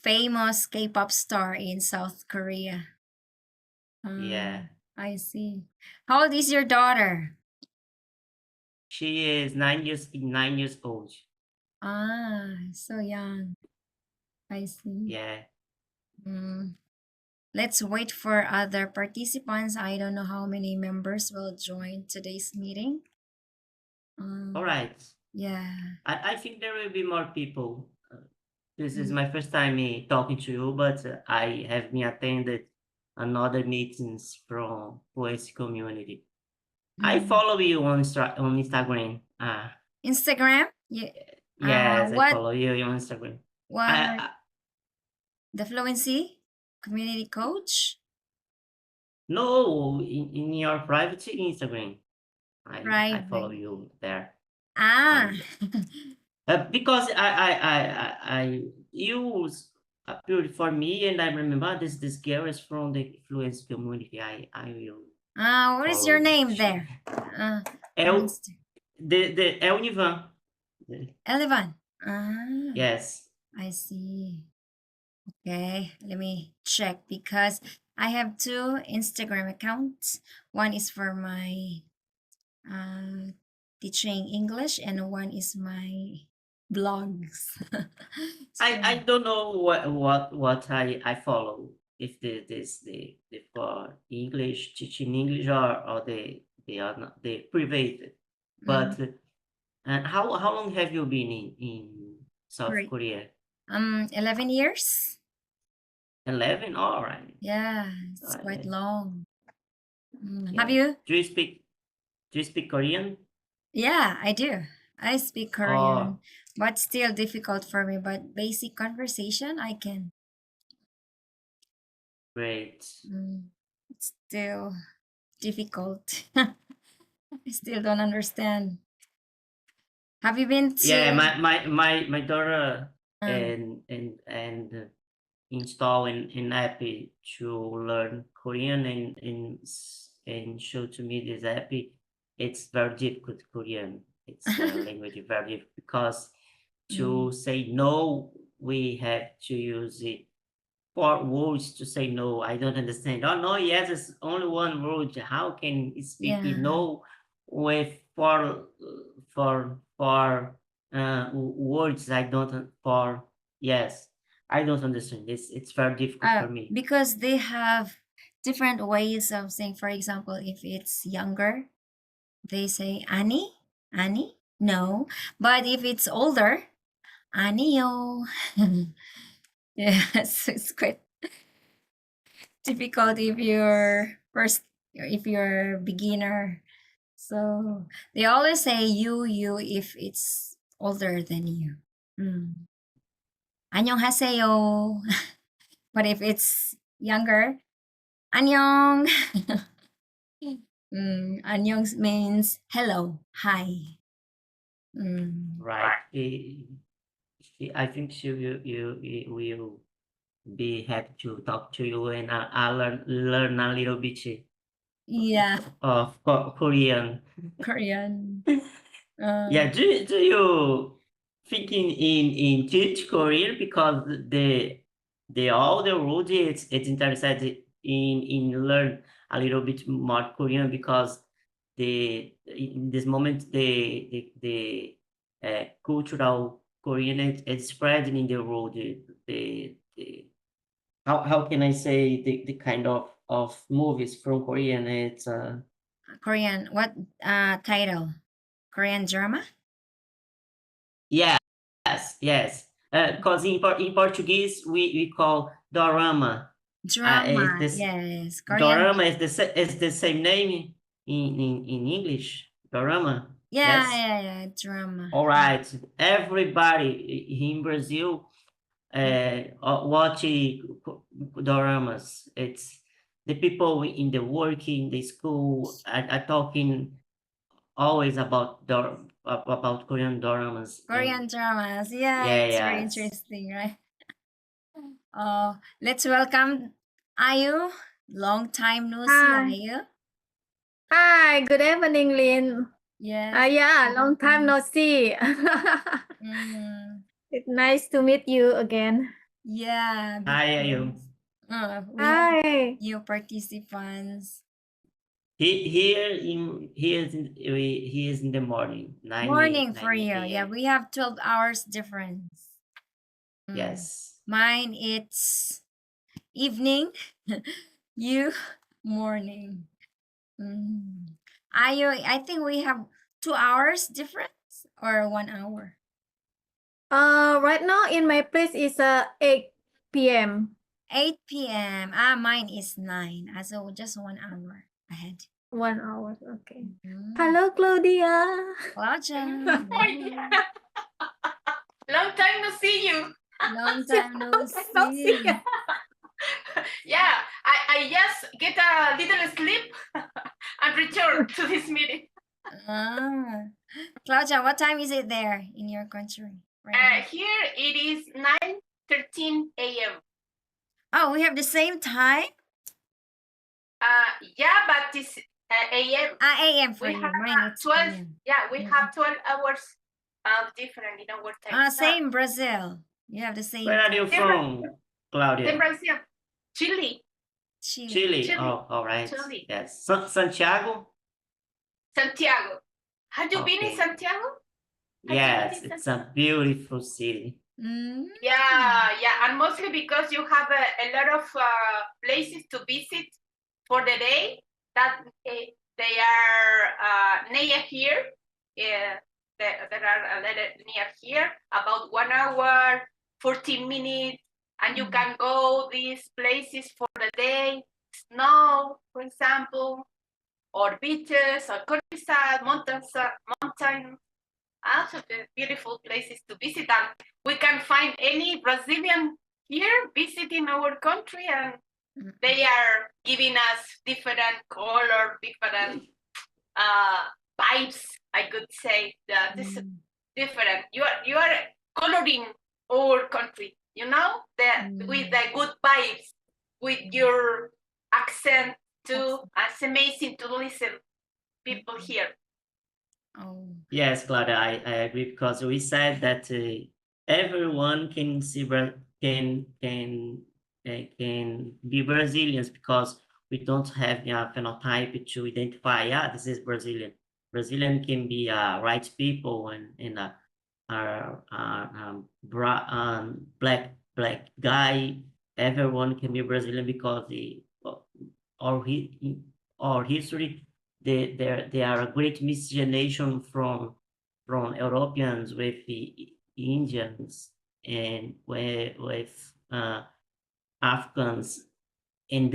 famous K-pop star in South Korea. Yeah. I see. How old is your daughter? She is 9 years old. So young. I see. Yeah. Mm. Let's wait for other participants. I don't know how many members will join today's meeting. All right. Yeah. I think there will be more people. This is Mm. my first time talking to you, but I have been attended another meetings from Fluency community. I Mm. follow you on Instagram. Instagram? Yeah. Yes, I What follow you on Instagram. what I the Fluency community coach? No, in your private Instagram. I follow Private. you there. Ah. And because I use appeared for me, and I remember this girl is from the Fluency community. I will What is your follow. name there? É On o Insta. é o Nivan. Eleven. Yes. I see. Okay, let me check because I have two Instagram accounts. One is for my teaching English, and one is my blogs. I So, don't know what I follow. If the for English teaching English, or they are not the private. mm, But how long have you been in South great. Korea? 11 years. 11. All right. Yeah, it's quite Yeah. long. Have Yeah. you? Do you speak Korean? Yeah, I do. I speak Korean, Oh, but still difficult for me. But basic conversation, I can. great. It's still difficult. I still don't understand. Have you been Yeah, to? my daughter Uh, and install an app to learn Korean, and show to me this app. It's very difficult Korean. It's a language very difficult because mm, to say no, we have to use it 4 words to say no. I don't understand. Oh no, yes, it's only one word. How can you speak yeah. no with four words? I don't for yes. I don't understand. It's very difficult for me. Because they have different ways of saying. For example, if it's younger, they say Annie, Annie. No, but if it's older, Anio. Yes, it's quite difficult if you're first, if you're beginner. So they always say you if it's older than you. 안녕하세요. But if it's younger, 안녕. 안녕 means hello, hi. Right. I think you will be happy to talk to you, and I learn a little bit Yeah, of Korean. Korean. Yeah, do you thinking in teach Korean, because the all the world it's interested in learn a little bit more Korean, because the in this moment the cultural Korean is spreading in the world. The how can I say, the kind of movies from Korean, it's Korean. What title? Korean drama? yes, yes. Because in Portuguese we call dorama. Is Drama. this Yes, Korean. dorama is the same name in English? Dorama. Yeah, Yes. yeah, yeah. Drama. All right. Everybody in Brazil watch doramas. It's the people in the work, in the school are talking always about Korean doramas. And Korean dramas. Yeah, yeah, it's very yes. interesting, right? Let's welcome Ayu. Long time no see, Hi. Ayu. Hi, good evening, Lynn. Yes. Yeah, long time no see. Mm, It's nice to meet you again. Yeah, Hi, Ayu. because we have Hi. new participants. He is in the morning, 9 Morning for 9 you. Yeah, a.m. we have 12 hours difference. Yes. Mine, it's evening. You, morning. I think we have 2 hours difference or 1 hour. Right now in my place is 8 p.m. 8 p.m. Mine is 9. So just 1 hour ahead. 1 hour. Okay. Mm. Hello, Claudia. Claudia. Long time no see you. Long time no No, see see. ya. Yeah, I just get a little sleep and return to this meeting. Claudia, what time is it there in your country right now? Here it is 9:13 a.m. Oh, we have the same time? Yeah, but this a.m. AM for We you. have Mine, it's 12. PM. Yeah, we have 12 hours different in our time. Same Brazil. You have the same Where are time. you from, Claudia? Brazil, Chile, Chile. Chile. Chile. Oh, all right. Chile. Yes. Santiago? Santiago. Have you been in Okay. Santiago? Yes, it's a beautiful city. Yeah, and mostly because you have a lot of places to visit for the day that they are near here. There are a little near here, about 1 hour, 14 minutes, and you can go these places for the day. Snow, for example, or beaches, or countryside, mountains. Also, the beautiful places to visit, and we can find any Brazilian here visiting our country, and they are giving us different color, different vibes. I could say that this is different. You are coloring our country, with the good vibes, with your accent too. It's amazing to listen people here. Oh. Yes, Claudia, I agree because we said that everyone can see can be Brazilians because we don't have a phenotype to identify. Yeah, this is Brazilian. Brazilian can be white people and black guy. Everyone can be Brazilian because our our history they are a great miscegenation from Europeans with the Indians and with Africans, and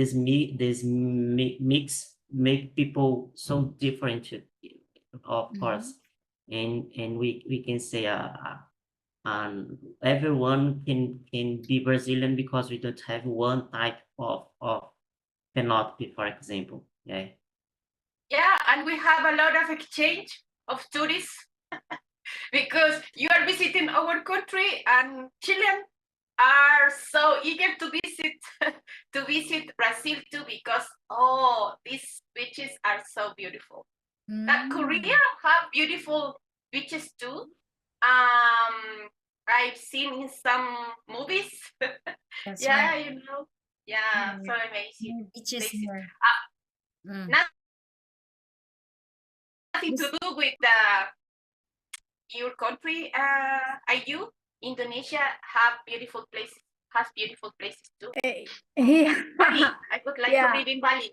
mix make people so different, of course, and we can say everyone can be Brazilian because we don't have one type of phenotype, for example. Yeah. Yeah, and we have a lot of exchange of tourists because you are visiting our country, and Chilean are so eager to visit to visit Brazil too, because these beaches are so beautiful. Korea have beautiful beaches too. I've seen in some movies. That's Yeah, right. Yeah, so amazing. Beaches here. Nothing to do with your country. IU, Indonesia has beautiful places too. Yeah. Bali, I would like to live in Bali.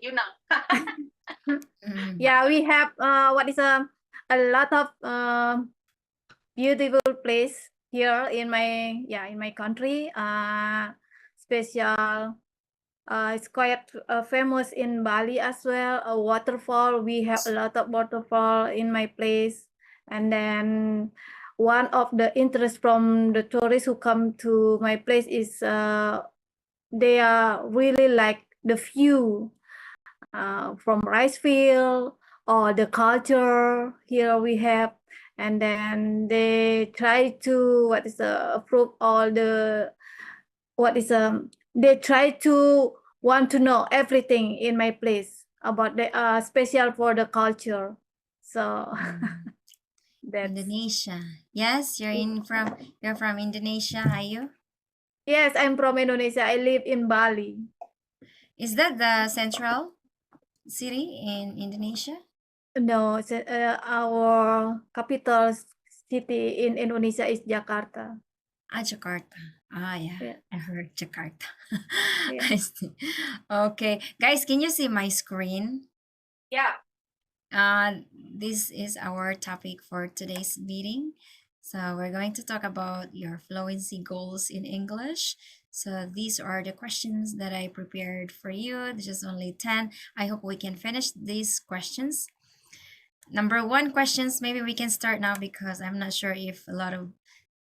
Yeah, we have a lot of beautiful place here in my country. Special. It's quite famous in Bali as well. A waterfall. We have a lot of waterfall in my place, and then one of the interest from the tourists who come to my place is they are really like the view from rice field or the culture here we have, and then they try to approve all the they try to want to know everything in my place about the special for the culture. So that's Indonesia. Yes, you're from Indonesia, are you? Yes, I'm from Indonesia. I live in Bali. Is that the central city in Indonesia? No, our capital city in Indonesia is Jakarta. Jakarta. Yeah. Yeah. I heard Jakarta. Yeah. I see. Okay. Guys, can you see my screen? Yeah. This is our topic for today's meeting. So we're going to talk about your fluency goals in English. So these are the questions that I prepared for you. This is only 10. I hope we can finish these questions. Number one questions, maybe we can start now because I'm not sure if a lot of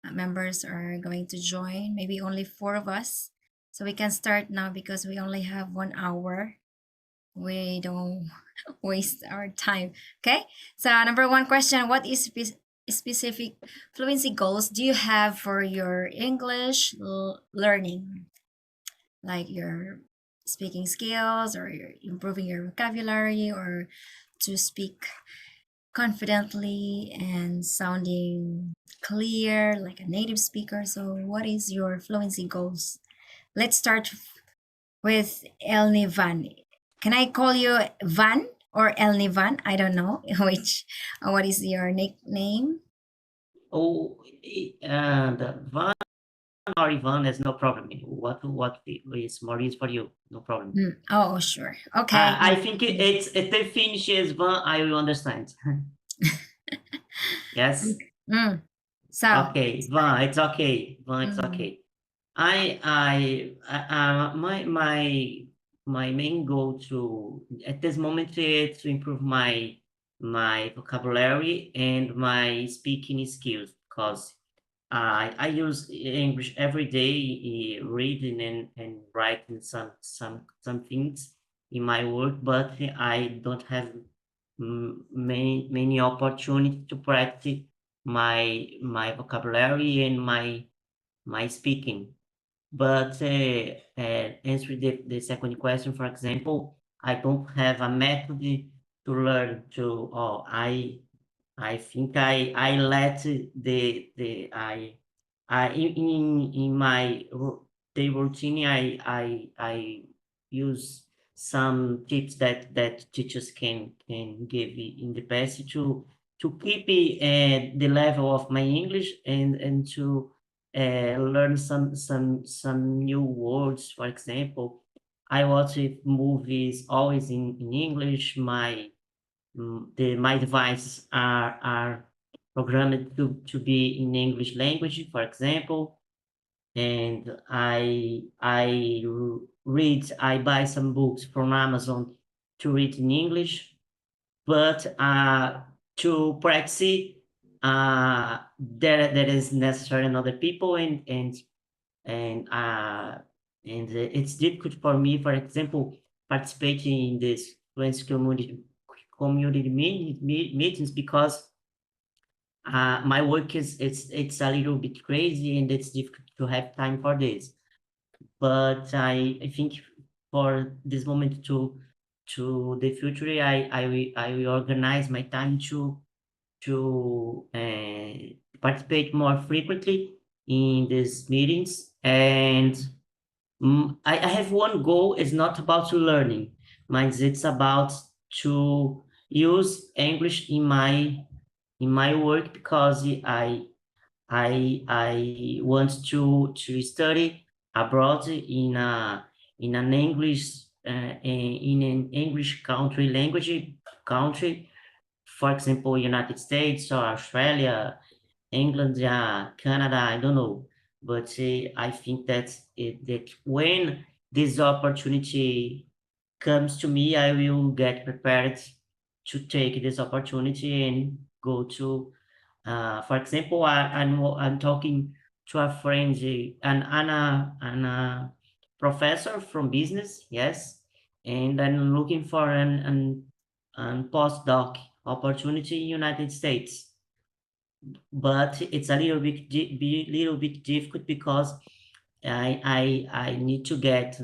members are going to join. Maybe only 4 of us. So we can start now because we only have 1 hour. We don't waste our time. Okay. So number one question, what is specific fluency goals do you have for your English learning? Like your speaking skills or your improving your vocabulary or to speak confidently and sounding clear like a native speaker. So what is your fluency goals? Let's start with Elni Van. Can I call you Van or Elni Van? I don't know what is your nickname? Oh, the Van or Ivan is no problem. What is more easy for you? No problem. Oh, sure. Okay. I think it's if they finish as Van, I will understand. Yes. So Okay, Van, it's okay. Van, it's okay. My main goal at this moment is to improve my vocabulary and my speaking skills because I use English every day, reading and writing some things in my work, but I don't have many opportunities to practice my vocabulary and my speaking. But answering the second question, for example, I don't have a method to learn to. Oh, I think I let in my day routine I use some tips that teachers can give in the past to keep the level of my English and to learn some new words. For example, I watch movies always in English. My devices are programmed to be in English language, for example, and I buy some books from Amazon to read in English, but to practice that is necessary in other people and it's difficult for me, for example, participating in this fluency community meetings because my work it's a little bit crazy and it's difficult to have time for this. But I think for this moment to the future, I will organize my time to participate more frequently in these meetings. And I have one goal. It's not about learning, but it's about to use English in my work because I want to study abroad in an English country, for example, United States or Australia, England, Canada, I don't know. But I think that when this opportunity comes to me, I will get prepared to take this opportunity and go to, for example, I'm talking to a friend, an professor from business, yes, and I'm looking for an postdoc opportunity in United States, but it's a little bit difficult because I need to get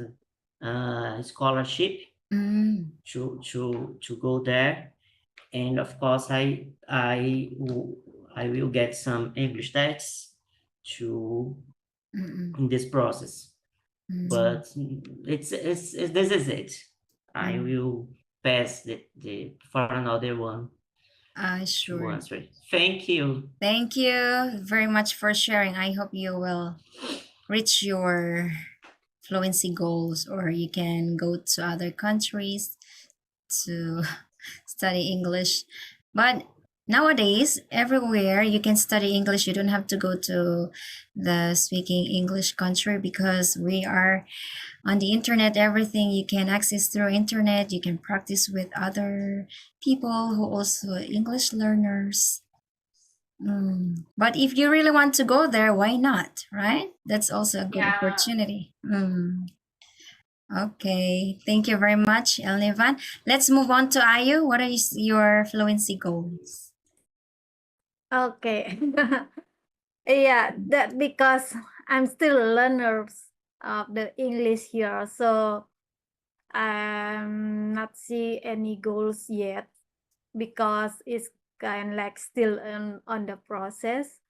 a scholarship to go there, and of course I will get some English tests to in this process. But it's this is it. I will pass the for another one to Sure. answer. Thank you. Thank you very much for sharing. I hope you will reach your fluency goals, or you can go to other countries to study English. But nowadays, everywhere you can study English. You don't have to go to the speaking English country, because we are on the internet. Everything you can access through internet. You can practice with other people who also English learners. But if you really want to go there, why not, right? That's also a good Yeah. opportunity. Okay, thank you very much, Elnivan. Let's move on to Ayu. What are your fluency goals? Okay. Yeah, that because I'm still learners of the English here, so I'm not see any goals yet because it's kind like still on the process.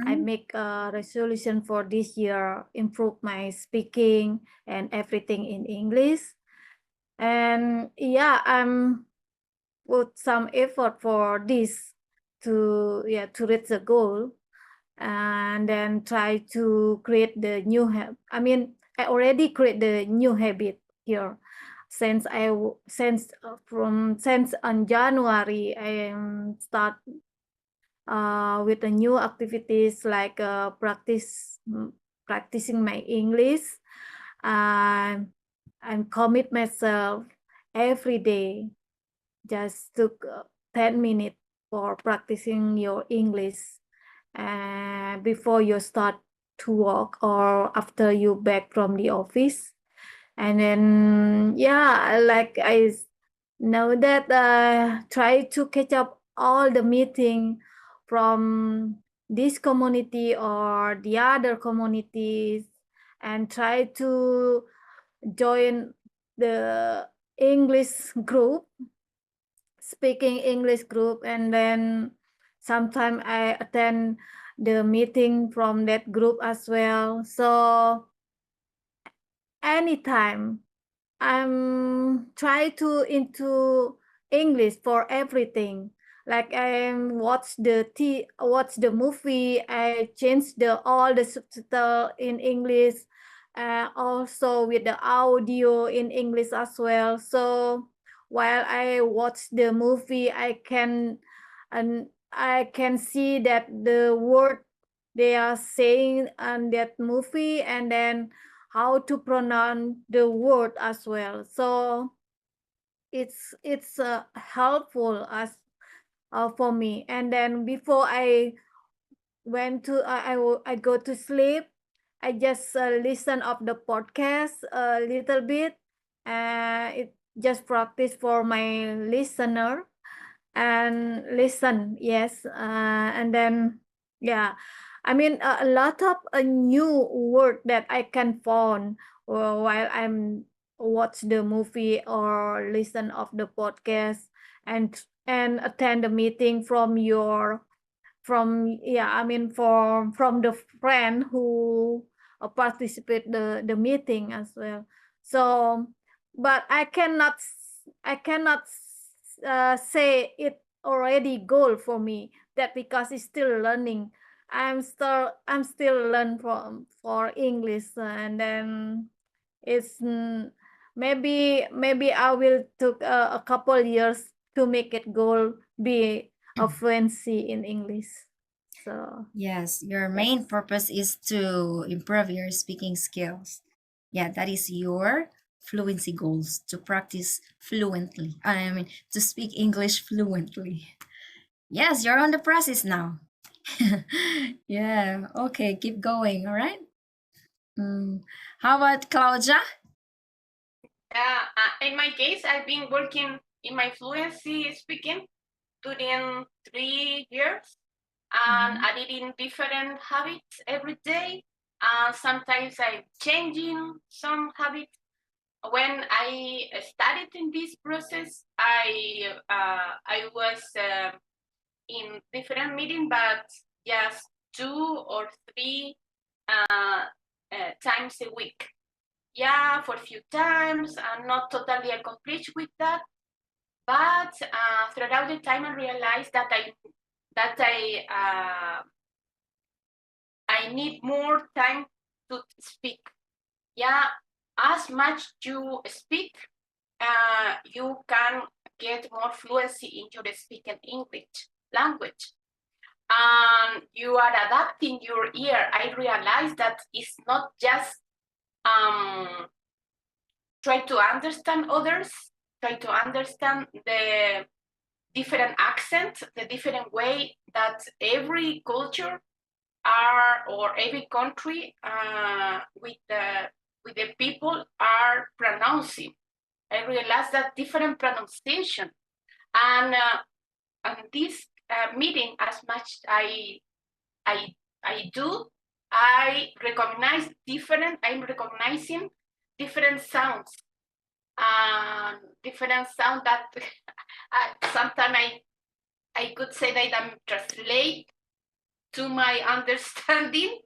I make a resolution for this year, improve my speaking and everything in English. And yeah, I'm put some effort for this to reach the goal, and then try to create the new habit. I mean, I already create the new habit here since since on January I start with the new activities like practicing my English, and commit myself every day. Just took 10 minutes for practicing your English before you start to work or after you back from the office. And then like I know that try to catch up all the meeting from this community or the other communities, and try to join the English group, speaking English group, and then sometimes I attend the meeting from that group as well. So anytime I'm try to into English for everything. Like I watch the movie, I change all the subtitle in English, also with the audio in English as well. So while I watch the movie, I can see that the word they are saying on that movie, and then how to pronounce the word as well. So it's helpful as for me. And then before I went to I go to sleep, I just listen of the podcast a little bit. It just practice for my listener and listen. Yes, and then I mean a lot of a new word that I can find while I'm watch the movie or listen of the podcast, and attend the meeting from from the friend who participate the meeting as well. So but I cannot say it already goal for me, that because it's still learning. I'm still learn for English, and then it's maybe I will took a couple years to make it goal be a fluency in English. So Yes, your main purpose is to improve your speaking skills. Yeah, that is your fluency goals, to practice fluently. I mean, to speak English fluently. Yes, you're on the process now. Yeah, okay, keep going, all right? How about Claudia? In my case, I've been working in my fluency speaking during 3 years, and adding different habits every day. Sometimes I'm changing some habits. When I started in this process, I was in different meetings, but just 2 or 3 times a week. Yeah, for a few times. I'm not totally accomplished with that, but throughout the time I realized that I need more time to speak. Yeah, as much you speak, you can get more fluency in your speaking English language. And you are adapting your ear. I realize that it's not just try to understand others, try to understand the different accents, the different way that every culture or every country with the people are pronouncing. I realized that different pronunciation, and this meeting, as much I do, I'm recognizing different sounds, different sound that sometimes I could say that I'm translate to my understanding.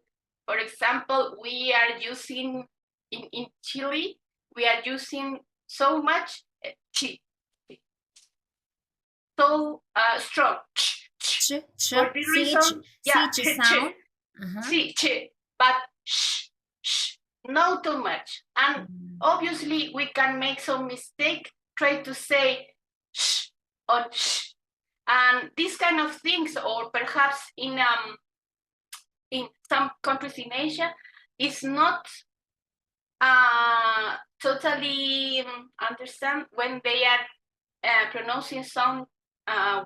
For example, we are using in Chile, we are using so much chi, so strong. Ch, For this reason, yeah, sound. chi, but not too much. And obviously, we can make some mistake. Try to say sh or sh, and these kind of things, or perhaps in some countries in Asia, is not totally understand when they are pronouncing some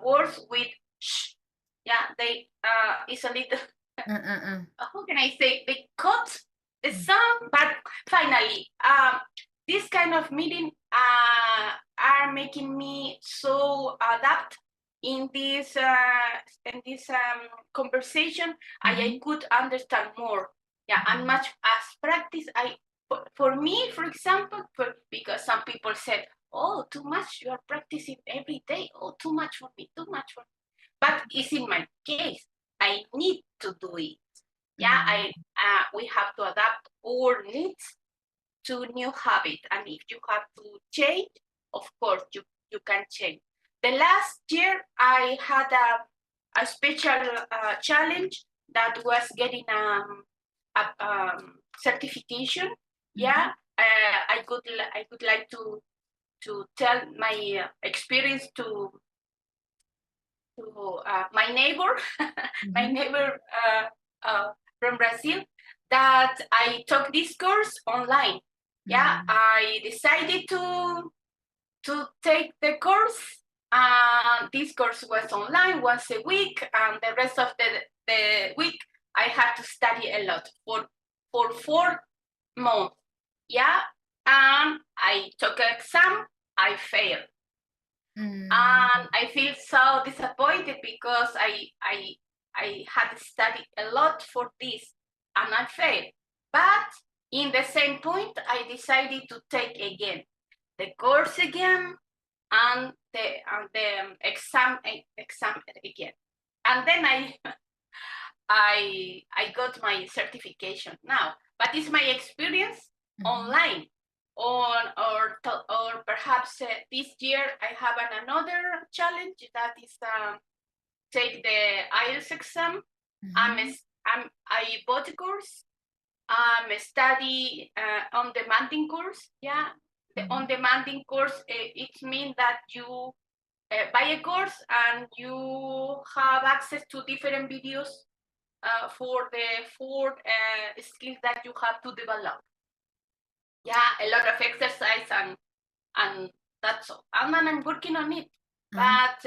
words with sh. Yeah, they it's a little. How can I say? They cut the sound, but finally, this kind of meeting are making me so adapt in this conversation. I could understand more. Yeah, and much as practice, for me, for example, because some people said, "Oh, too much! You are practicing every day. Oh, too much for me. Too much for me." But it's in my case. I need to do it. Yeah, we have to adapt our needs to new habit, and if you have to change, of course you can change. The last year I had a special challenge that was getting a certification. Yeah, I would like to tell my experience to my neighbor, my neighbor from Brazil, that I took this course online. Yeah, I decided to take the course. This course was online once a week, and the rest of the week I had to study a lot for 4 months. Yeah, and I took an exam. I failed. And I feel so disappointed because I had studied a lot for this and I failed. But in the same point, I decided to take again the course again and the exam again. And then I got my certification now. But it's my experience online. Or perhaps this year I have another challenge that is take the IELTS exam. I bought a course. Study on demanding course. Yeah, the on demanding course it means that you buy a course and you have access to different videos for the 4 skills that you have to develop. Yeah, a lot of exercise and that's all. And I'm working on it. But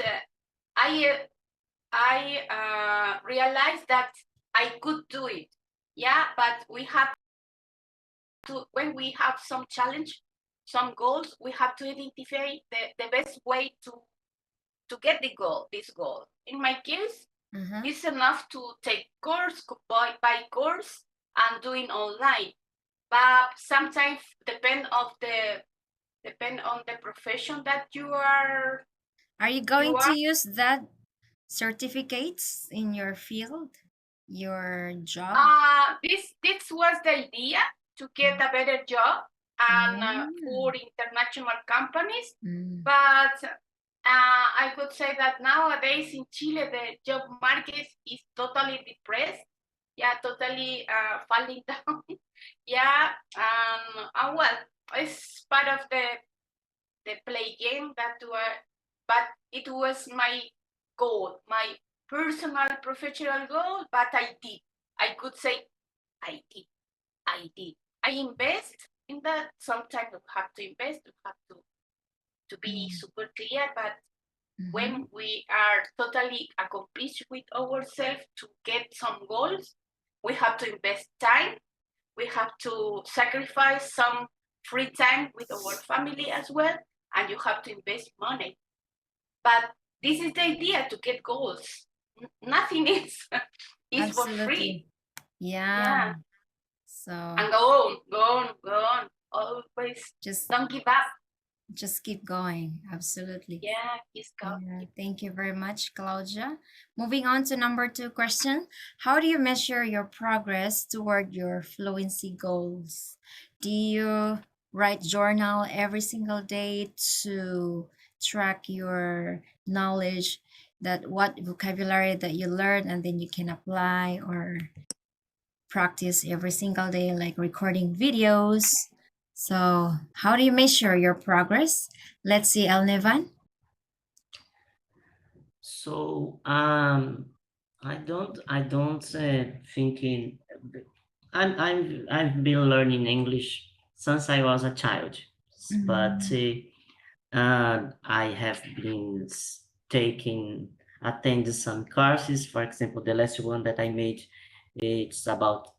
I realized that I could do it. Yeah, but we have to, when we have some challenge, some goals, we have to identify the best way to get this goal. In my case, it's enough to take course, buy course, and doing online. But sometimes depend on the profession that you are. Are you going to use that certificates in your field? your job? This was the idea to get a better job and for international companies. But I could say that nowadays in Chile, the job market is totally depressed. Yeah, totally falling down. Yeah, well, it's part of the play game but it was my goal, my personal professional goal. But I could say I did. I invest in that. Sometimes you have to invest, you have to be super clear, but when we are totally accomplished with ourselves to get some goals, we have to invest time. We have to sacrifice some free time with our family as well, and you have to invest money. But this is the idea, to get goals. Nothing is for free. Yeah. So And go on. Always don't give up. just keep going. Absolutely. Yeah, just go. Yeah, thank you very much, Claudia. Moving on to number 2 question. How do you measure your progress toward your fluency goals? Do you write journal every single day to track your knowledge, that what vocabulary that you learn and then you can apply, or practice every single day, like recording videos? So how do you measure your progress? Let's see, Elnevan. So I don't thinking. I've been learning English since I was a child, but I have been attending some courses. For example, the last one that I made, it's about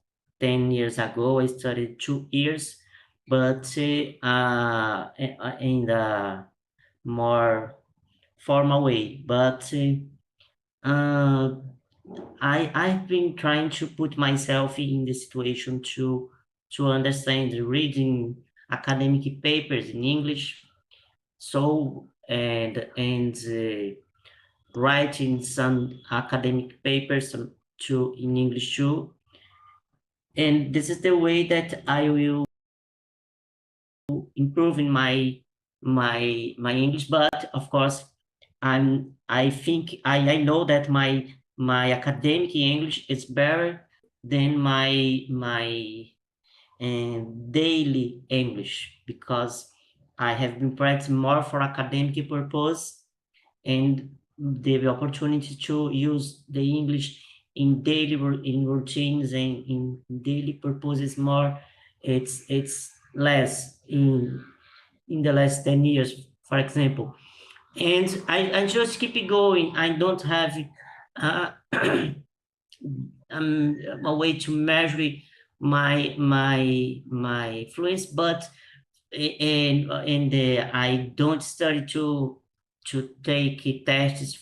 10 years ago. I studied 2 years, but in the more formal way. But I've been trying to put myself in the situation to understand reading academic papers in English, so and writing some academic papers in English too. And this is the way that I will improve in my English. But of course, I know that my academic English is better than my daily English, because I have been practicing more for academic purpose, and the opportunity to use the English in routines and in daily purposes more. It's less in the last 10 years, for example. And I just keep it going. I don't have a way to measure my fluence, but I don't study to take tests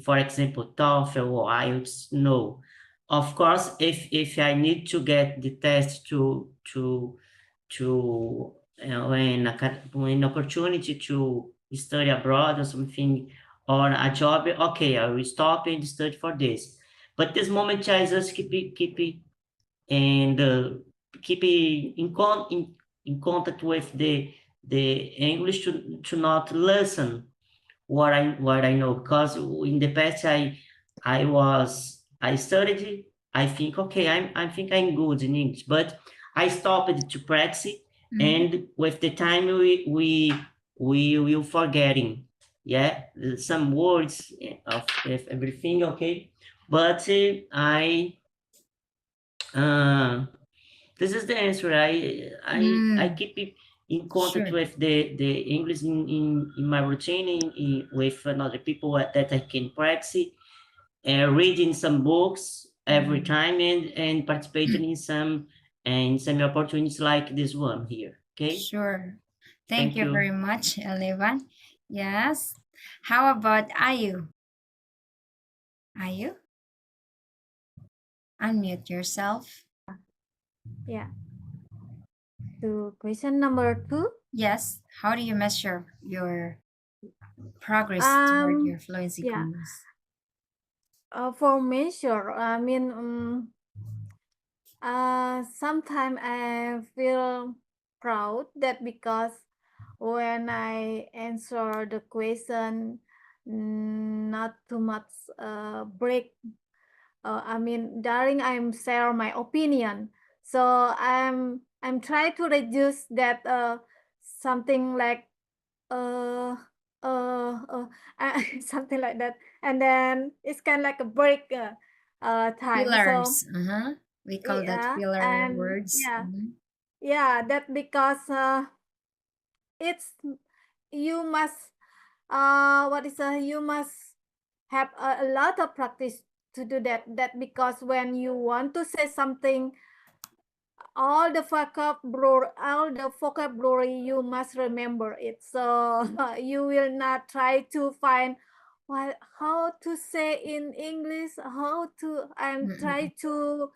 for example, TOEFL or IELTS. No, of course, if I need to get the test to when opportunity to study abroad or something, or a job, okay, I will stop and study for this. But this moment I just keep it and keep it in contact with the English to not listen what I know, because in the past I studied. I think, okay, I think I'm good in English, but I stopped to practice, and with the time we will forgetting, yeah, some words of everything, okay, but this is the answer. I keep it in contact with the English in my routine, with other people that I can practice, reading some books every time, and participating in some opportunities like this one here. Okay. Sure. Thank you very much, Elevan. Yes. How about Ayu? Ayu? Unmute yourself. Yeah. To question number 2. Yes. How do you measure your progress toward your fluency goals? For measure, I mean, sometimes I feel proud that because when I answer the question, not too much break. I mean, during I'm share my opinion, so I'm trying to reduce that something like uh uh, something like that, and then it's kind of like a break time. So Fillers. We call that yeah, filler and words. yeah, that because it's you must you must have a lot of practice to do that. That because when you want to say something, all the vocabulary you must remember it. So you will not try to find what how to say in English, how to and try to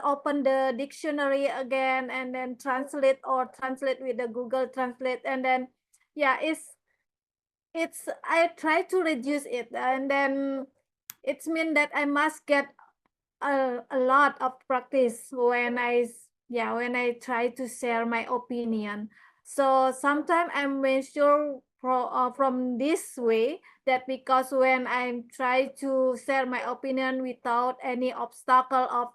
open the dictionary again and then translate with the Google Translate, and then yeah, it's I try to reduce it, and then it's mean that I must get a lot of practice when when I try to share my opinion. So sometimes I'm measure from this way, that because when I try to share my opinion without any obstacle of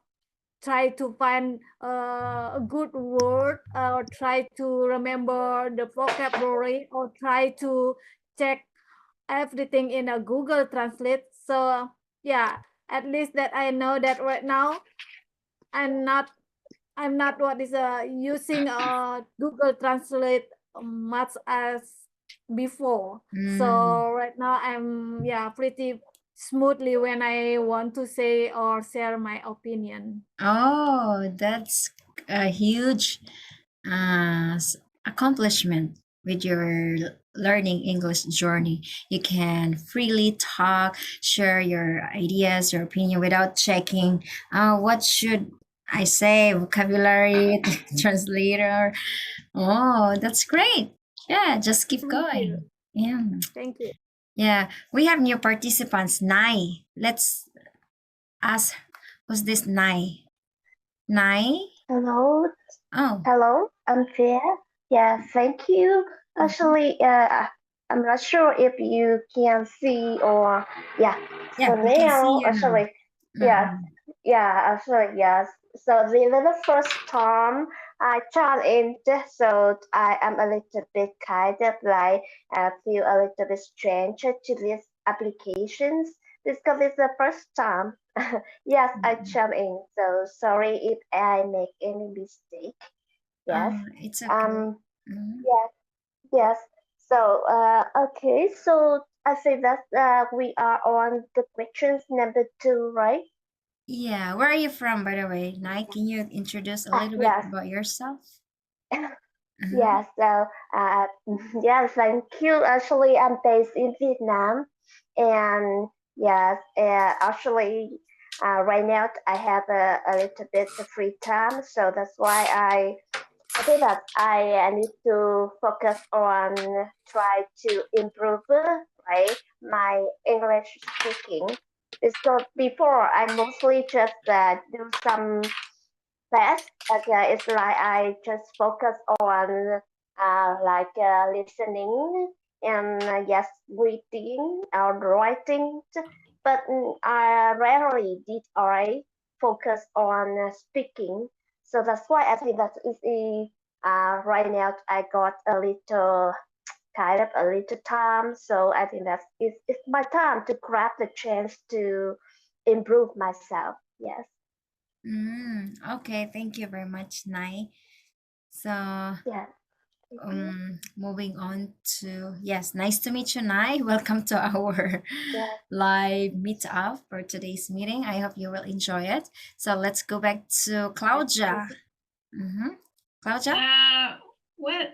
try to find a good word, or try to remember the vocabulary, or try to check everything in a Google Translate. So yeah, at least that I know that right now I'm not using Google Translate much as before. So right now I'm pretty smoothly when I want to say or share my opinion. Oh, that's a huge accomplishment with your learning English journey. You can freely talk, share your ideas, your opinion without checking what should I say, vocabulary, translator. Oh, that's great. Yeah, just keep Thank you. going. Yeah. Thank you. Yeah, we have new participants, Nai. Let's ask, who's this Nai? Nai? Hello, Oh. hello, I'm Fair. Yeah, thank you. Mhm. Actually, I'm not sure if you can see or yeah. Yeah, So we can see now, you now. yes, Mhm. yes. So the very first time I turned in, so I am a little bit kind of like feel a little bit strange to these applications because it's the first time. Yes, I Mhm. jump in. So sorry if I make any mistake. Yes. It's okay. Um. Mhm. Yes. Yes. So okay. So I think that we are on the questions number two, right? Yeah, where are you from, by the way? Nai, can you introduce a little bit Yes. about yourself? Uh-huh. Yes. So yes. Thank you. Actually, I'm based in Vietnam, and yes. Actually, right now I have a little bit of free time, so that's why I think that I need to focus on try to improve right my English speaking. So before I mostly just do some tests. Okay, it's like I just focus on listening and yes reading or writing, but I rarely did I focus on speaking. So that's why I think that is right now I got a little kind of a little time. So I think that it's my time to grab the chance to improve myself. Yes. Okay, thank you very much, Nai. So, Yes. Thank you. moving on to, yes, nice to meet you, Nai. Welcome to our Yes. live meetup for today's meeting. I hope you will enjoy it. So let's go back to Yes. Claudia. Thank you. Claudia? Well,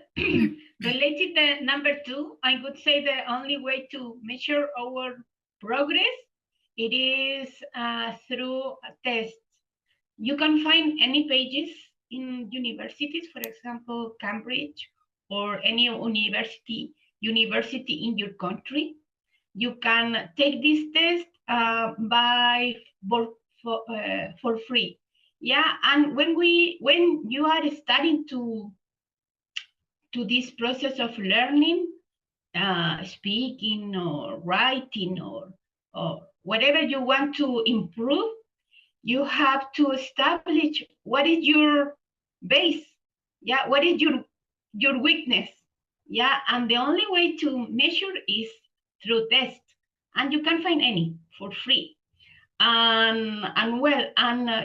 related to number two, I would say the only way to measure our progress it is through tests. You can find any pages in universities, for example, Cambridge or any university in your country. You can take this test by for free. Yeah, and when you are studying to this process of learning, speaking or writing or whatever you want to improve, you have to establish what is your base. Yeah, what is your weakness. Yeah, and the only way to measure is through test, and you can find any for free. And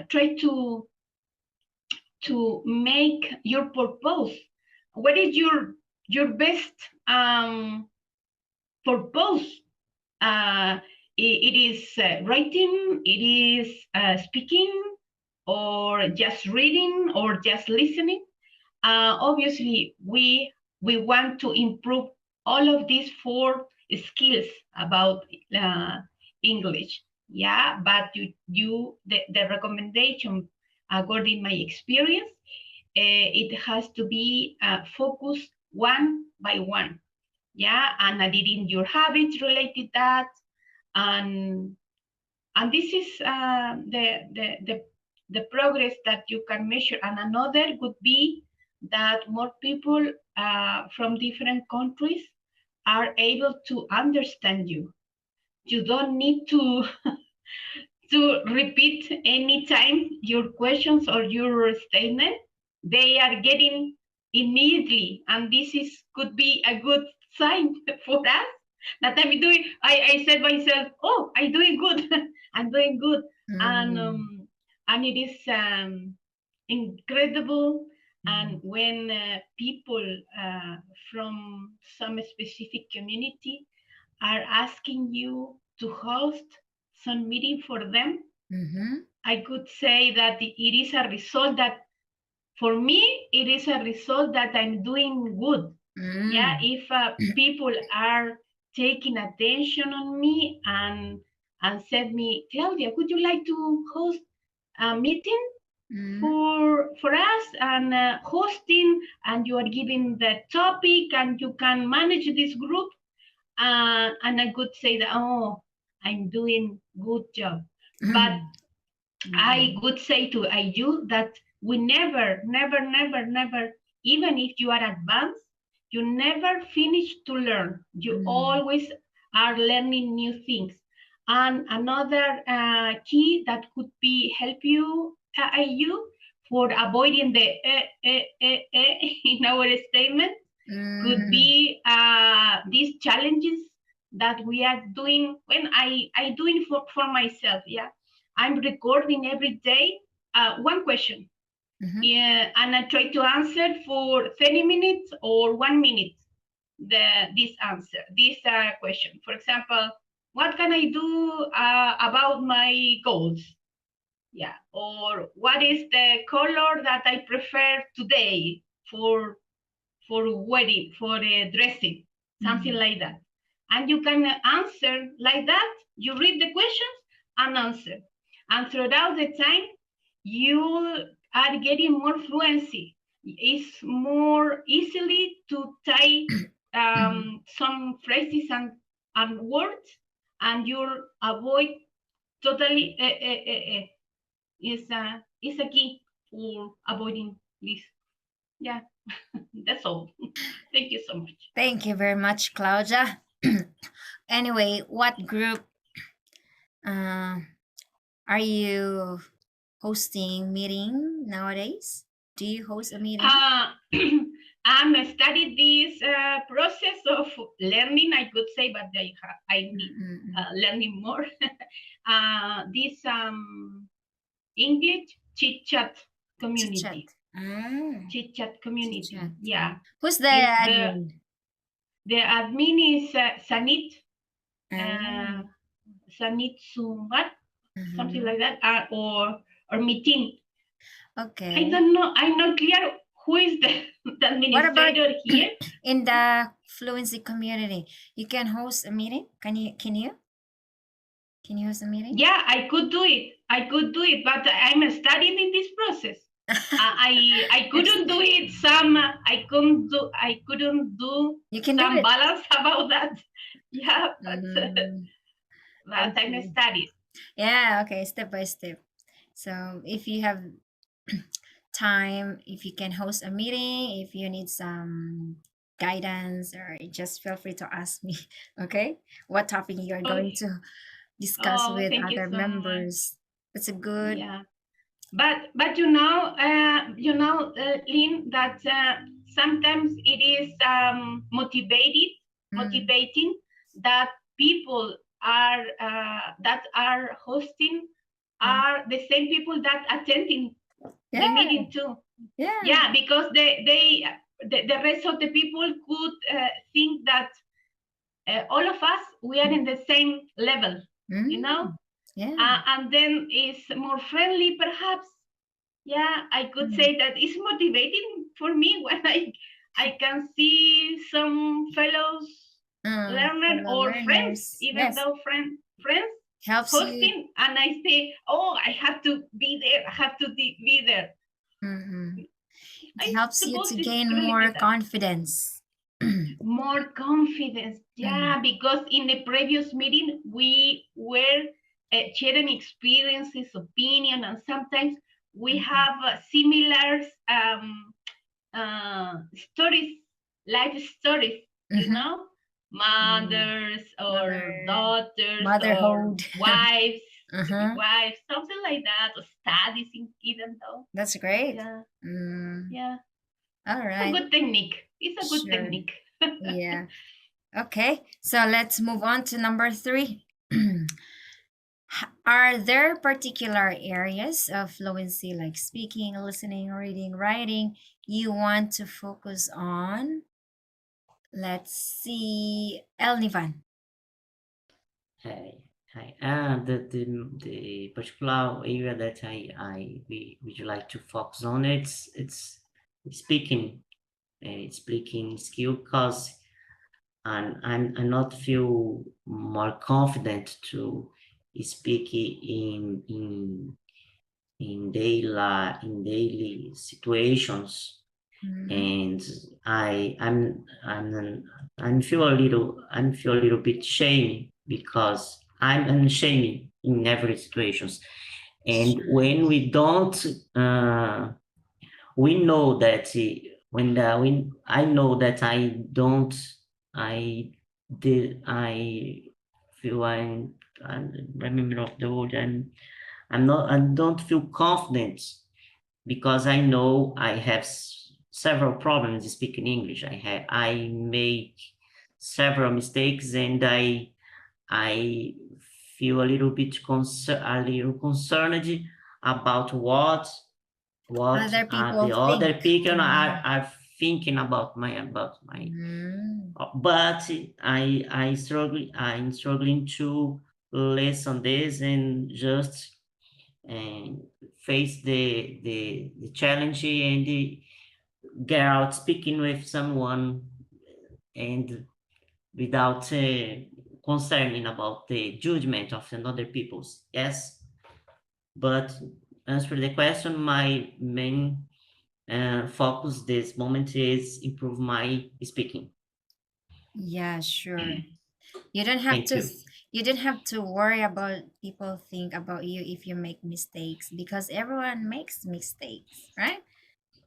try to make your purpose. What is your best purpose? It is writing, it is speaking, or just reading, or just listening. Obviously, we want to improve all of these 4 skills about English. Yeah, but the recommendation, according my experience, it has to be focused one by one. Yeah, and adding your habits related that, and this is the progress that you can measure. And another would be that more people from different countries are able to understand you. You don't need to to repeat anytime your questions or your statement. They are getting immediately, and this could be a good sign for us that I'm doing. I said myself, oh, I'm doing good. I'm doing good. And it is incredible. And when people from some specific community are asking you to host some meeting for them, I could say that it is a result that, for me, it is a result that I'm doing good. Yeah, if people are taking attention on me and said me, Claudia, would you like to host a meeting for us, and hosting, and you are giving the topic, and you can manage this group, and I could say that, oh, I'm doing good job. But I would say to you that we never, even if you are advanced, you never finish to learn. You always are learning new things. And another key that could be help you for avoiding the in our statement could be these challenges that we are doing. When I doing for myself, yeah, I'm recording every day one question. Yeah, and I try to answer for 30 minutes or 1 minute this question. For example, what can I do about my goals? Yeah, or what is the color that I prefer today for wedding, for dressing, something like that. And you can answer like that. You read the questions and answer. And throughout the time, you are getting more fluency. It's more easily to tie some phrases and words, and you'll avoid totally is a key for avoiding this. Yeah, that's all. Thank you so much. Thank you very much, Claudia. Anyway, what group are you hosting meeting nowadays? Do you host a meeting? I'm studying this process of learning, I could say, but I need learning more. This English chit chat community. Chit chat community. Chit-chat. Yeah. Who's the admin? The admin is Sanit. Sanit Sumbat, something like that, or Mitin. Okay. I don't know. I'm not clear who is the administrator here. In the Fluency community, you can host a meeting? Can you host a meeting? Yeah, I could do it, but I'm studying in this process. I couldn't do it. I couldn't do you can some do it. balance about that. Yeah, but time studies. Yeah, okay, step by step. So if you have time, if you can host a meeting, if you need some guidance, or just feel free to ask me, okay? What topic you're going to discuss with Thank you other so much. members. That's a good. Yeah, but Lynn, that sometimes it is motivating that people are that are hosting are the same people that attending the Yeah, meeting too. yeah. Yeah, because the rest of the people could think that all of us we are in the same level, you know, Yeah. and then it's more friendly perhaps. Yeah, I could say that it's motivating for me when I can see some fellows learner fellow or friends, learners. even Yes. though friends Helps you. hosting, and I say, oh, I have to be there. I have to be there. It helps you suppose to it's gain really more that. confidence. More confidence. Yeah, because in the previous meeting we were sharing experiences, opinion, and sometimes we have similar stories, life stories, you know, mothers or daughters Motherhood. or wives, Uh-huh. wives, something like that, or studies even though. That's great. Yeah, Yeah. All it's a right. good technique. It's a good Sure. technique. Yeah. Okay. So let's move on to number 3. Are there particular areas of fluency like speaking, listening, reading, writing you want to focus on? Let's see. Elnivan. Hi. The particular area that we would like to focus on, it's speaking skill, because I not feel more confident to speak in daily situations, and I'm feel a little bit shame, because I'm ashamed in every situations, and when we don't we know that when I know that I feel I remember of the word, I don't feel confident, because I know I have several problems speaking English. I make several mistakes, and I feel a little concerned about what Other people the other think. people are thinking about my but I'm struggling to listen this, and just face the challenge, and get out speaking with someone, and without concerning about the judgment of another people's. Yes, but answer the question, my main focus this moment is improve my speaking. Yeah, sure. You don't have Thank to you. you don't have to worry about people think about you if you make mistakes, because everyone makes mistakes, right?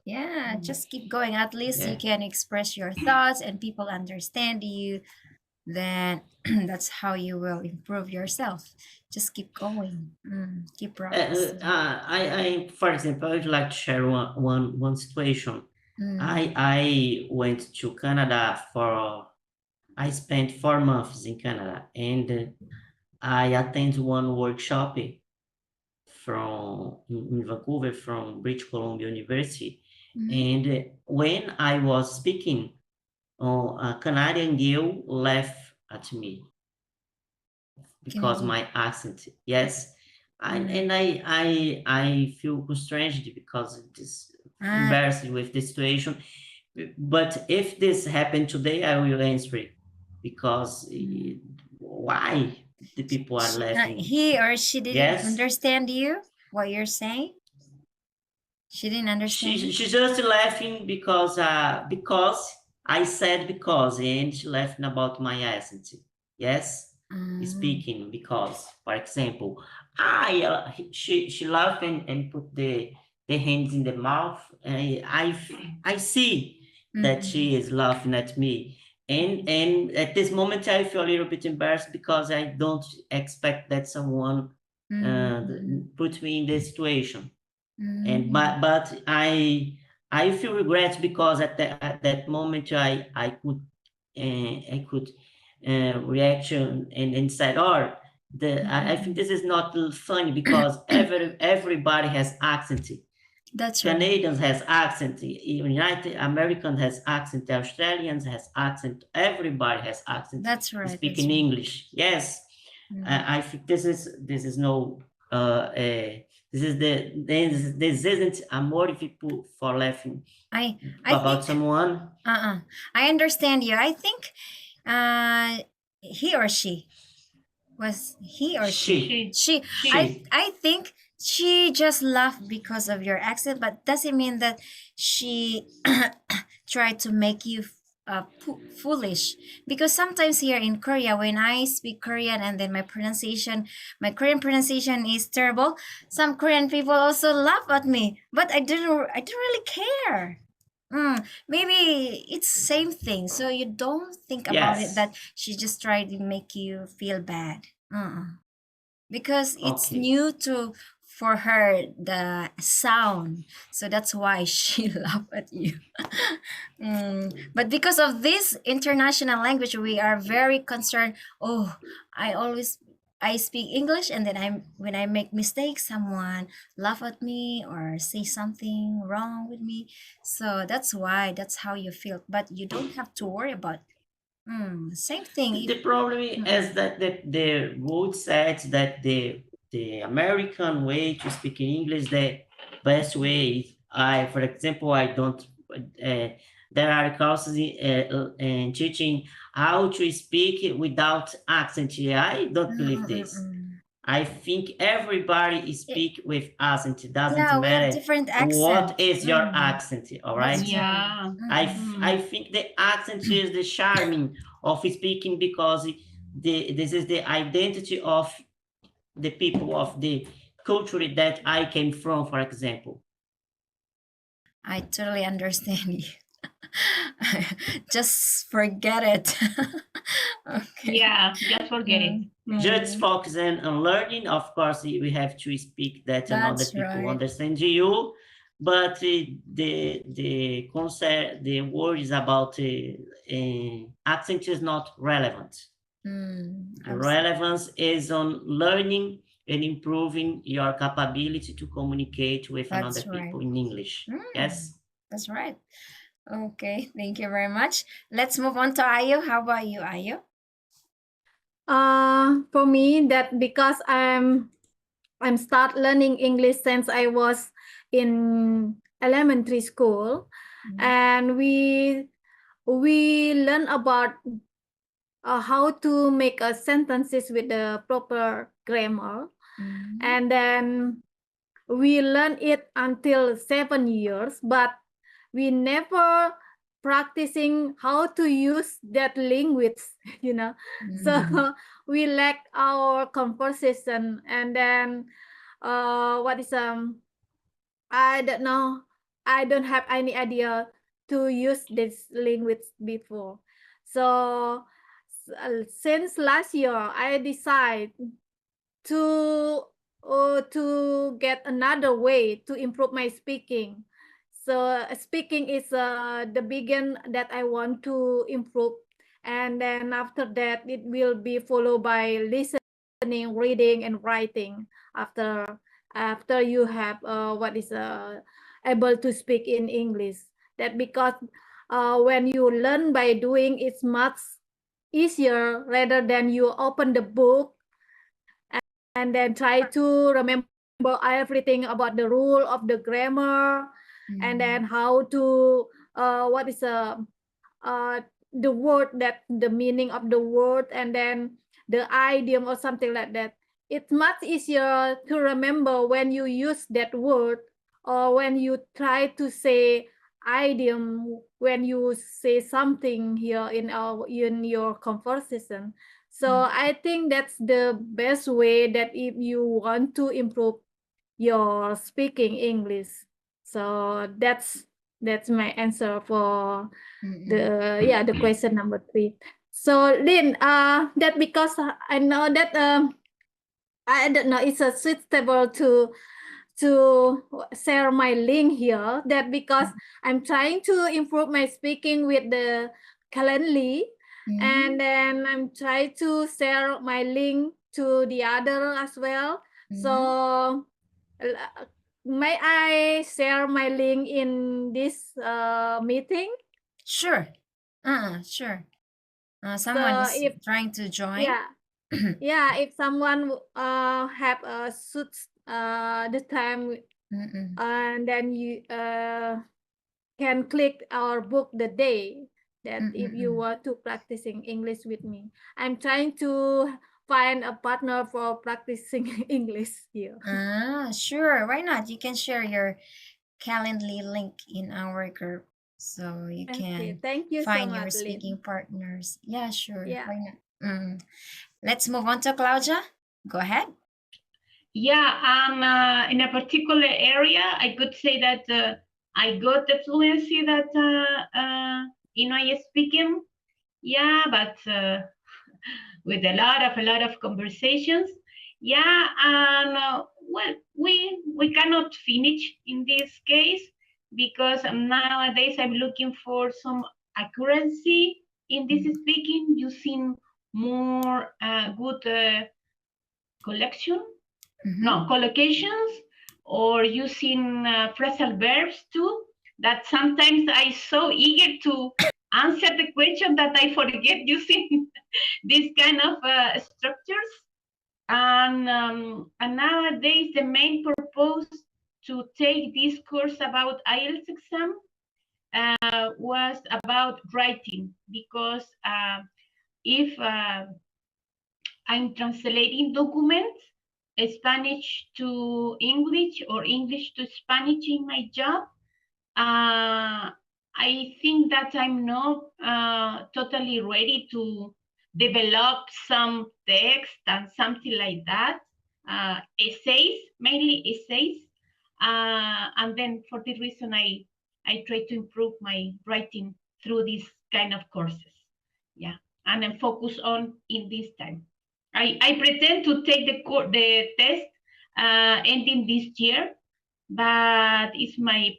Yeah, just keep going. At least you Yeah. can express your thoughts and people understand you. Then that's how you will improve yourself. Just keep going. Keep practicing. I for example, I would like to share one situation. Mm, I went to Canada I spent 4 months in Canada, and I attended one workshop in Vancouver from British Columbia University. mm, And when I was speaking, a Canadian girl laughed at me because Canadian. my accent. Yes, and I feel constrained, because it is Ah, embarrassed with the situation. But if this happened today, I will answer it, because why the people are laughing? he or she didn't Yes, understand you, what you're saying? She didn't understand you? she's just laughing because I said because, and she laughing about my accent. Yes. speaking, because, for example, she laugh and put the hands in the mouth, and I see that she is laughing at me, and at this moment I feel a little bit embarrassed because I don't expect that someone put me in this situation, and but I feel regret because at that moment I could reaction and said, or I think this is not funny because everybody has accent. That's right. Canadians has accent, United Americans has accent, Australians has accent, everybody has accent. That's right. Speaking That's right. English, yes. I think this is no this isn't a motive for laughing I about think someone. I understand you. I think he or she was he or she. She. I think she just laughed because of your accent, but doesn't mean that she tried to make you foolish. Because sometimes here in Korea, when I speak Korean and then my Korean pronunciation is terrible, some Korean people also laugh at me, but I didn't really care. Maybe it's same thing. So you don't think about it Yes. that she just tried to make you feel bad. Because it's Okay. new for her the sound, so that's why she laughed at you. But because of this international language, we are very concerned. Oh, I speak English, and then when I make mistakes, someone laugh at me or say something wrong with me. So that's how you feel. But you don't have to worry about. Same thing. The problem is that the road says that the American way to speak in English, the best way. For example, I don't. There are courses in teaching how to speak without accent. I don't believe this. I think everybody speak with accent. It doesn't We have matter different what accents. is your accent. All right. That's right. I think the accent is the charming of speaking because this is the identity of the people, of the culture that I came from, for example. I totally understand you. Just forget it. Okay. Yeah, just forget it. Just focusing on learning. Of course, we have to speak that another That's people right. understand you, but the concept, the words about accent is not relevant. The relevance is on learning and improving your capability to communicate with That's another right. people in English. Yes. That's right. Okay, thank you very much. Let's move on to Ayu. How about you, Ayu? For me, that because I'm start learning English since I was in elementary school, and we learn about how to make sentences with the proper grammar, and then we learn it until 7 years, but we never practicing how to use that language, so we lack our conversation, and then I don't know, I don't have any idea to use this language before. So since last year I decide to get another way to improve my speaking. So speaking is the begin that I want to improve, and then after that it will be followed by listening, reading, and writing after you have able to speak in English. That because when you learn by doing, it's much easier rather than you open the book and then try to remember everything about the rule of the grammar, and then how to the word, that the meaning of the word, and then the idiom or something like that. It's much easier to remember when you use that word, or when you try to say idiom when you say something here in your conversation. So I think that's the best way that if you want to improve your speaking English. So that's my answer for the question number 3. So Lynn, that because I know that I don't know it's a suitable to share my link here, that because I'm trying to improve my speaking with the Calendly, and then I'm trying to share my link to the other as well. So may I share my link in this meeting? Sure. Sure. Someone is if trying to join. yeah, if someone have suits the time, and then you can click our book the day that if you want to practicing English with me. I'm trying to find a partner for practicing English here. Sure. Why not? You can share your Calendly link in our group so you Okay, can thank you so find your much, speaking Lynn. partners. Yeah, sure. Yeah. Why not? Let's move on to Claudia. Go ahead. Yeah, in a particular area, I could say that I got the fluency that in my speaking. Yeah, but with a lot of conversations. Yeah, and well, we cannot finish in this case because nowadays I'm looking for some accuracy in this speaking using more good collocations, or using phrasal verbs too, that sometimes I so eager to answer the question that I forget using these kind of structures. And nowadays the main purpose to take this course about IELTS exam was about writing, because if I'm translating documents, Spanish to English or English to Spanish in my job, I think that I'm not totally ready to develop some text and something like that. Essays, mainly essays. And then for this reason, I try to improve my writing through these kind of courses. Yeah, and then focus on in this time. I pretend to take the test ending this year, but it's my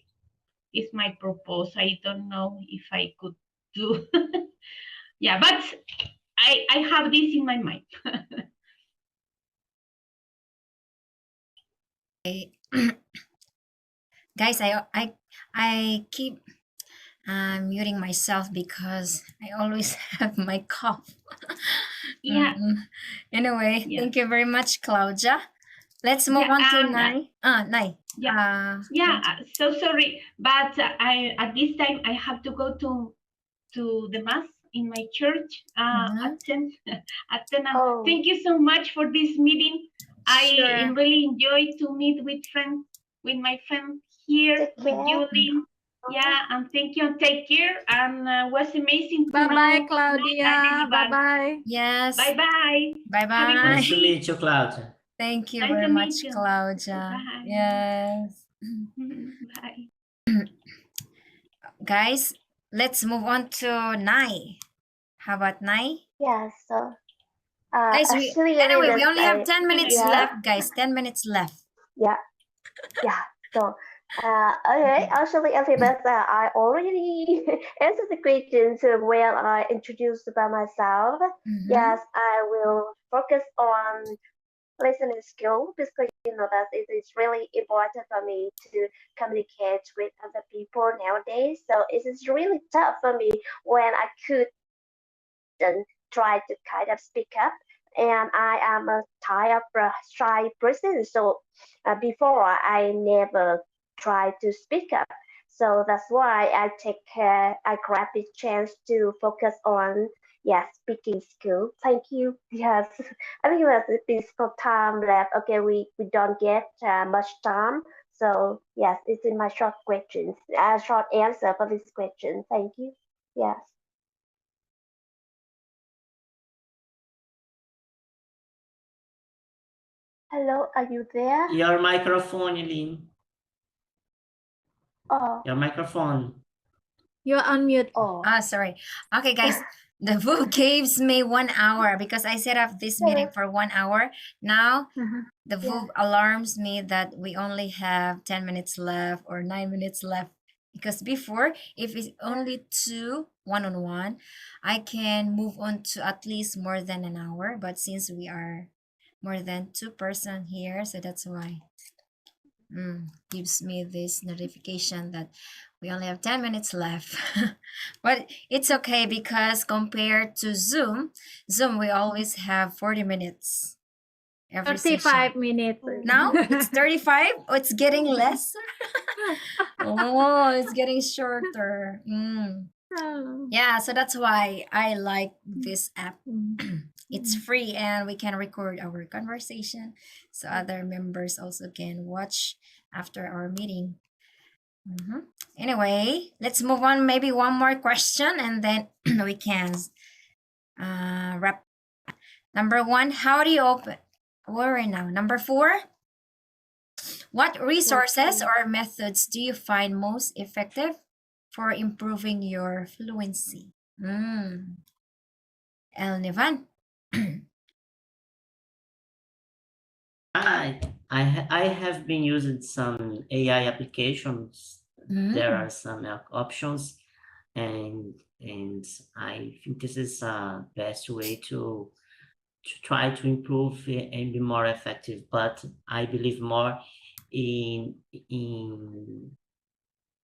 purpose. I don't know if I could do. Yeah, but I have this in my mind. Guys, I keep muting myself because I always have my cough. Yeah. Anyway, Yeah. thank you very much, Claudia. Let's move on to Nai. Nai. So sorry, but I at this time I have to go to the mass in my church at 10. At 10. Oh. Thank you so much for this meeting. Sure. I really enjoy to meet with my friends here, Take with care. you, Lynn. Yeah, and thank you. Take care. And was amazing to Bye-bye, know Claudia. Bye-bye. Yes. Bye-bye. Bye-bye. Have a good Nice to day. meet you, Claudia. Thank you Nice very to much, meet you. Claudia. Bye. Yes. Bye. Guys, let's move on to Nai. How about Nai? Yeah, so Guys, actually, anyway, we Elizabeth, only have 10 minutes yeah. left, guys. 10 minutes left. Yeah. So, okay, actually, Elizabeth, I already answered the questions when I introduced about myself. Yes, I will focus on listening skill because that it is really important for me to communicate with other people nowadays. So it is really tough for me when I couldn't try to kind of speak up. And I am a type of shy person, so before I never try to speak up. So that's why I grab this chance to focus on speaking skill. Thank you. Yes, I think that this for time that okay we don't get much time, So yes, this is my short questions, short answer for this question. Thank you. Yes. Hello, are you there? Your microphone, Eileen. Oh, Your microphone. You're on mute. oh. Sorry. Okay, guys. The VU gives me 1 hour because I set up this meeting for 1 hour. Now Uh-huh. the Yeah. VU alarms me that we only have 10 minutes left or 9 minutes left. Because before, if it's only two one-on-one, I can move on to at least more than an hour. But since we are more than 2 person here, so that's why gives me this notification that we only have 10 minutes left. But it's okay because compared to Zoom we always have 40 minutes every 35 session. minutes. Now it's 35. Oh, it's getting less. Oh, it's getting shorter. Oh. Yeah, so that's why I like this app. Mm. It's free and we can record our conversation so other members also can watch after our meeting. Anyway, let's move on. Maybe one more question and then we can wrap. Number 1, how do you open? We're right now. Number 4, what resources or methods do you find most effective for improving your fluency? El Nivan. I have been using some AI applications. There are some options, and I think this is the best way to try to improve and be more effective. But I believe more in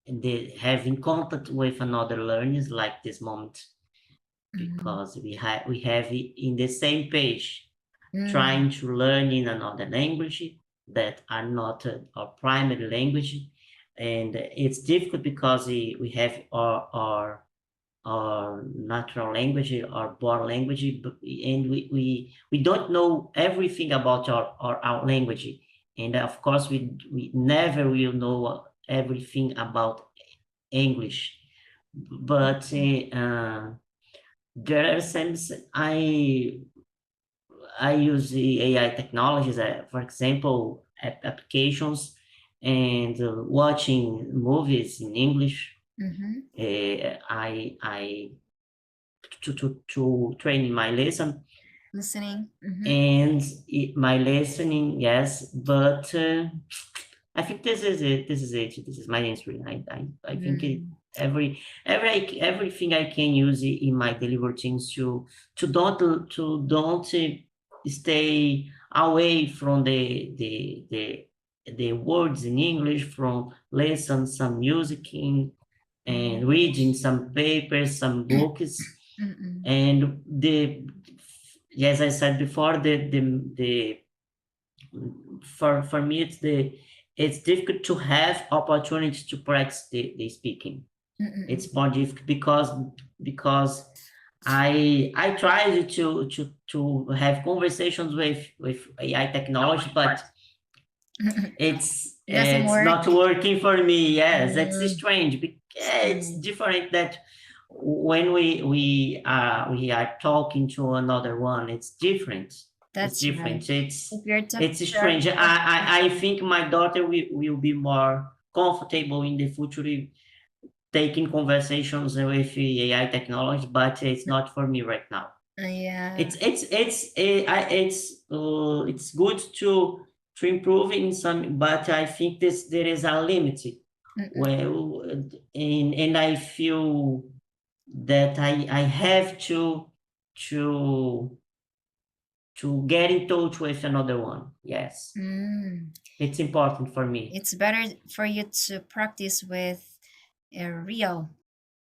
the having contact with another learners like this moment, because we have it in the same page, trying to learn in another language that are not our primary language, and it's difficult because we have our natural language, our born language, and we don't know everything about our language, and of course we never will know everything about English, but there are times I use the AI technologies, for example, applications and watching movies in English. I to train my listening. And my listening, yes, but I think this is it. This is my answer. I think everything I can use in my daily routines to don't stay away from the words in English, from listen some music and reading some papers, some books, and as I said before, for me it's difficult to have opportunity to practice the speaking. It's more difficult because I tried to have conversations with AI technology, but it's not working for me. Yes, it's strange. It's different that when we are talking to another one, it's different. That's it's different. Right. It's strange. I think my daughter will be more comfortable in the future taking conversations with AI technology, but it's not for me right now. Yeah. It's good to improve in some, but I think there is a limit. Well, and I feel that I have to get in touch with another one. Yes. It's important for me. It's better for you to practice with real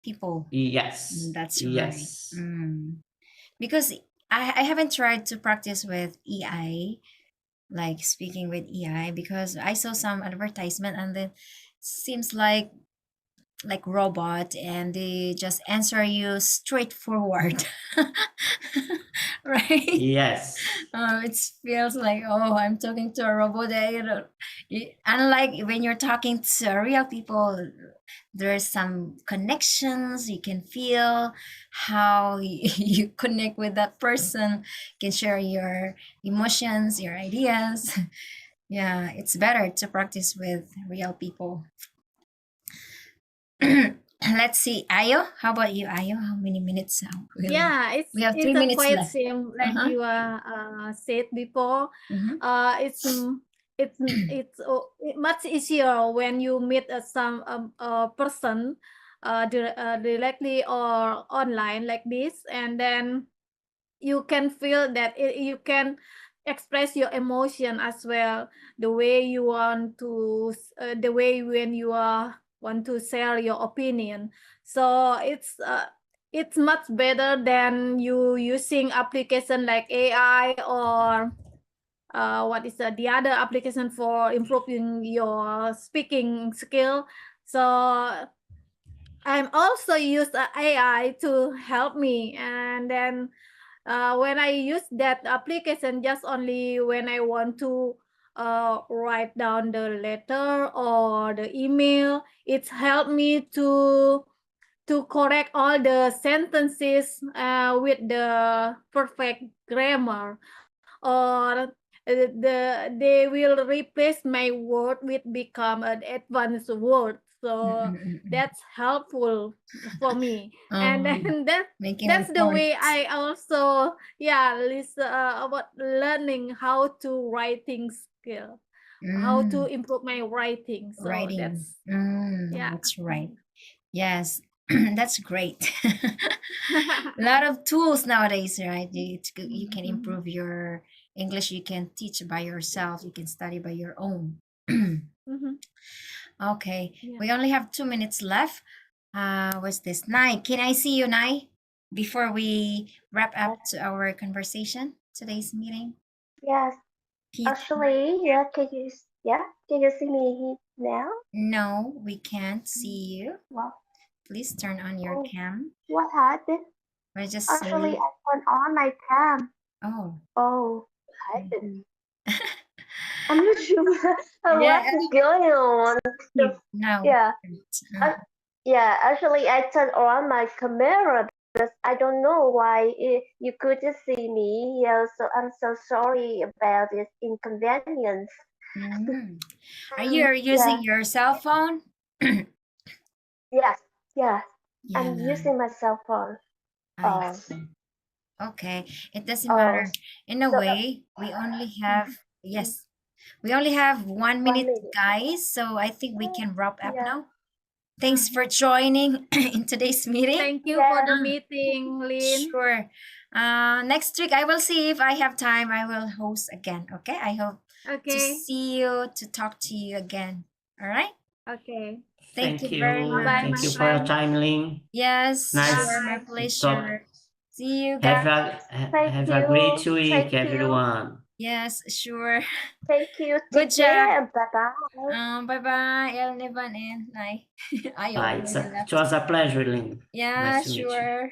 people. Yes. That's yes. right. Because I haven't tried to practice with EI, like speaking with EI, because I saw some advertisement and then seems like like robot, and they just answer you straightforward. Right? Yes. It feels like, oh, I'm talking to a robot. Unlike when you're talking to real people, there's some connections. You can feel how you connect with that person. You can share your emotions, your ideas. Yeah, it's better to practice with real people. Let's see, Ayo. How about you, Ayo? How many minutes now? Yeah, We have 3 it's a minutes quite left. same like Uh-huh. you said before. Mhm. It's much easier when you meet some person directly or online like this, and then you can feel that you can express your emotion as well, the way you want to the way when you want to share your opinion. So it's much better than you using application like AI or what is the other application for improving your speaking skill. So I'm also use AI to help me, and then when I use that application just only when I want to write down the letter or the email, it's helped me to correct all the sentences with the perfect grammar, or they will replace my word with become an advanced word. So that's helpful for me. And then Making that's the way reports. I also listen about learning how to writing skill, how to improve my writing. So Writing. That's right. Yes, that's great. A lot of tools nowadays, right? You can improve your English. You can teach by yourself. You can study by your own. Okay, Yeah. we only have 2 minutes left. What's this? Nai, can I see you, Nai? Before we wrap up to our conversation, today's meeting. Yes. Actually, yeah. Can you see me now? No, we can't see you. Well, Please turn on your cam. what happened? We're just Actually, saying. I turned on my cam. Oh. Oh, what happened? I'm not sure Yeah, what is going on. now. Yeah. Uh, Yeah, actually, I turned on my camera because I don't know why you couldn't see me. Yeah, so I'm so sorry about this inconvenience. Are you using your cell phone? Yes, Yeah. I'm using my cell phone. I see. Okay, it doesn't Oh, matter. In a so way, we only have, yes, we only have 1 minute, guys. So I think we can wrap up now. Thanks for joining in today's meeting. Thank you for the meeting, Lynn. Sure. Next week, I will see if I have time. I will host again. Okay. I hope to see you, to talk to you again. All right. Okay. Thank you very much. Thank you for your time, Lynn. Yes. Nice. Sure, my pleasure. See you Have guys. a great week, everyone. Yes, sure. thank you. Good Take care. job. Bye bye. Bye bye, Elnivan and Nai. I Bye. already left. It was a pleasure, Lynn. Yeah, Nice to meet you. sure.